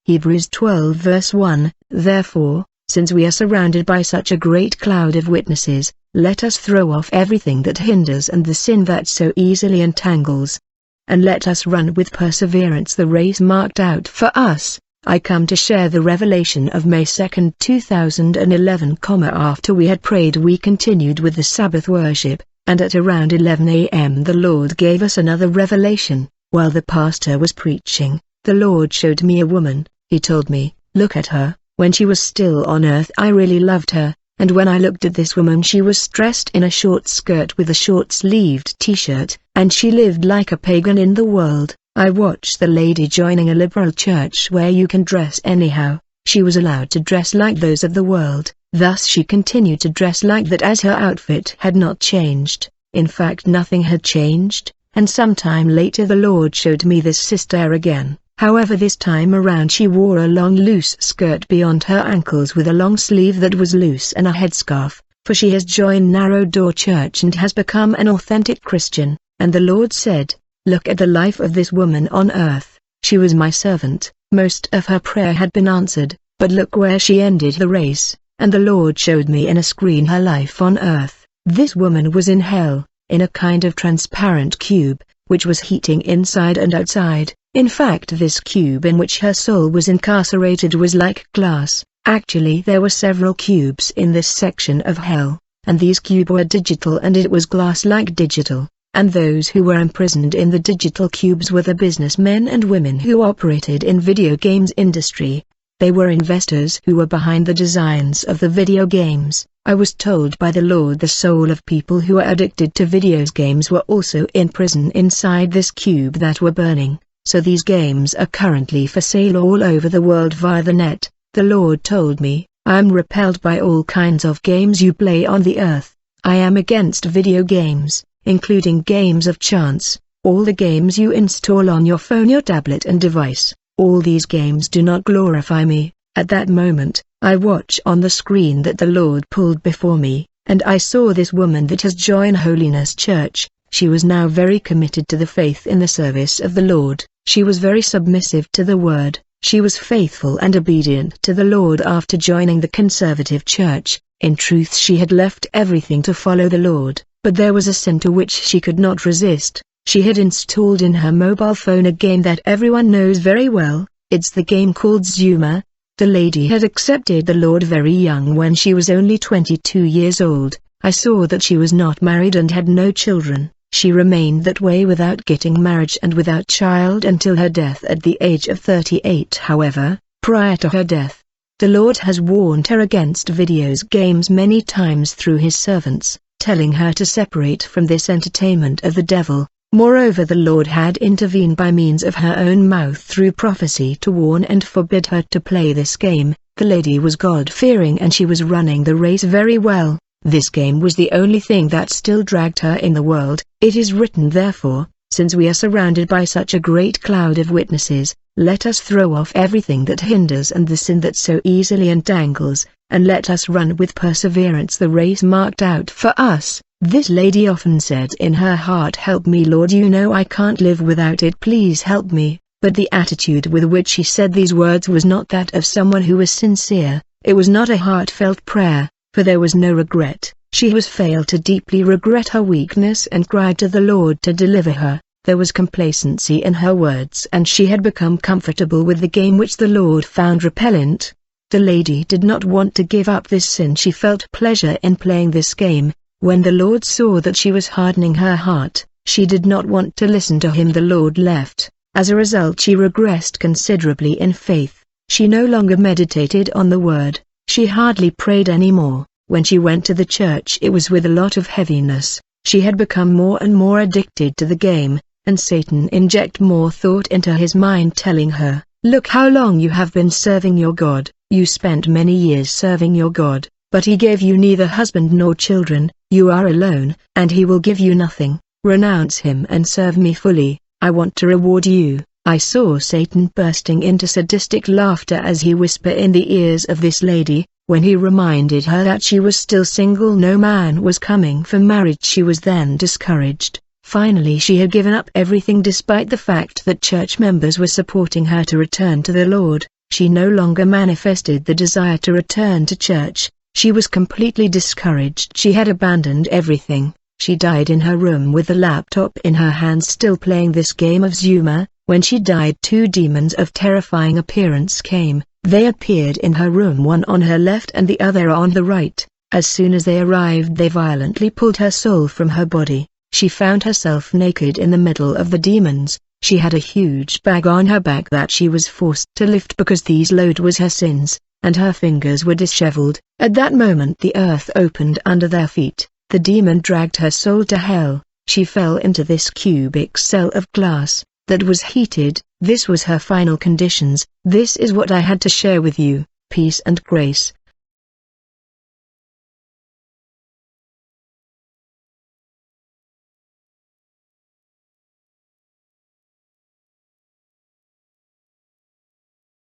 Hebrews 12 verse 1, Therefore, since we are surrounded by such a great cloud of witnesses, let us throw off everything that hinders and the sin that so easily entangles. And let us run with perseverance the race marked out for us. I come to share the revelation of May 2, 2011. After we had prayed, we continued with the Sabbath worship, and at around 11 a.m. the Lord gave us another revelation. While the pastor was preaching, the Lord showed me a woman. He told me, look at her. When she was still on earth I really loved her, and when I looked at this woman she was dressed in a short skirt with a short-sleeved t-shirt, and she lived like a pagan in the world. I watched the lady joining a liberal church where you can dress anyhow. She was allowed to dress like those of the world, thus she continued to dress like that as her outfit had not changed. In fact, nothing had changed, and sometime later the Lord showed me this sister again. However, this time around she wore a long loose skirt beyond her ankles with a long sleeve that was loose and a headscarf, for she has joined Narrow Door Church and has become an authentic Christian. And the Lord said, look at the life of this woman on earth. She was my servant. Most of her prayer had been answered, but look where she ended the race. And the Lord showed me in a screen her life on earth. This woman was in hell, in a kind of transparent cube, which was heating inside and outside. In fact, this cube in which her soul was incarcerated was like glass. Actually, there were several cubes in this section of hell, and these cubes were digital and it was glass-like digital. And those who were imprisoned in the digital cubes were the businessmen and women who operated in video games industry. They were investors who were behind the designs of the video games. I was told by the Lord the soul of people who are addicted to video games were also in prison inside this cube that were burning. So these games are currently for sale all over the world via the net. The Lord told me, I am repelled by all kinds of games you play on the earth. I am against video games, including games of chance, all the games you install on your phone, your tablet and device. All these games do not glorify me. At that moment, I watch on the screen that the Lord pulled before me, and I saw this woman that has joined Holiness Church. She was now very committed to the faith in the service of the Lord. She was very submissive to the word. She was faithful and obedient to the Lord after joining the conservative church. In truth, she had left everything to follow the Lord, but there was a sin to which she could not resist. She had installed in her mobile phone a game that everyone knows very well. It's the game called Zuma. The lady had accepted the Lord very young when she was only 22 years old. I saw that she was not married and had no children. She remained that way without getting married and without child until her death at the age of 38. However, prior to her death, the Lord has warned her against video games many times through his servants, telling her to separate from this entertainment of the devil. Moreover, the Lord had intervened by means of her own mouth through prophecy to warn and forbid her to play this game. The lady was God-fearing and she was running the race very well. This game was the only thing that still dragged her in the world. It is written, therefore, since we are surrounded by such a great cloud of witnesses, let us throw off everything that hinders and the sin that so easily entangles, and let us run with perseverance the race marked out for us. This lady often said in her heart, help me Lord, you know I can't live without it, please help me. But the attitude with which she said these words was not that of someone who was sincere. It was not a heartfelt prayer, for there was no regret. She was failed to deeply regret her weakness and cried to the Lord to deliver her. There was complacency in her words and she had become comfortable with the game which the Lord found repellent. The lady did not want to give up this sin. She felt pleasure in playing this game. When the Lord saw that she was hardening her heart, she did not want to listen to him. The Lord left. As a result, she regressed considerably in faith. She no longer meditated on the word. She hardly prayed anymore. When she went to the church, it was with a lot of heaviness. She had become more and more addicted to the game, and Satan injected more thought into his mind, telling her, look how long you have been serving your God. You spent many years serving your God, but he gave you neither husband nor children. You are alone, and he will give you nothing. Renounce him and serve me fully. I want to reward you. I saw Satan bursting into sadistic laughter as he whispered in the ears of this lady. When he reminded her that she was still single, no man was coming for marriage, she was then discouraged. Finally, she had given up everything despite the fact that church members were supporting her to return to the Lord. She no longer manifested the desire to return to church. She was completely discouraged. She had abandoned everything. She died in her room with the laptop in her hands, still playing this game of Zuma. When she died, two demons of terrifying appearance came. They appeared in her room, one on her left and the other on the right. As soon as they arrived, they violently pulled her soul from her body. She found herself naked in the middle of the demons. She had a huge bag on her back that she was forced to lift because these load was her sins, and her fingers were disheveled. At that moment the earth opened under their feet. The demon dragged her soul to hell. She fell into this cubic cell of glass that was heated. This was her final conditions. This is what I had to share with you. Peace and grace.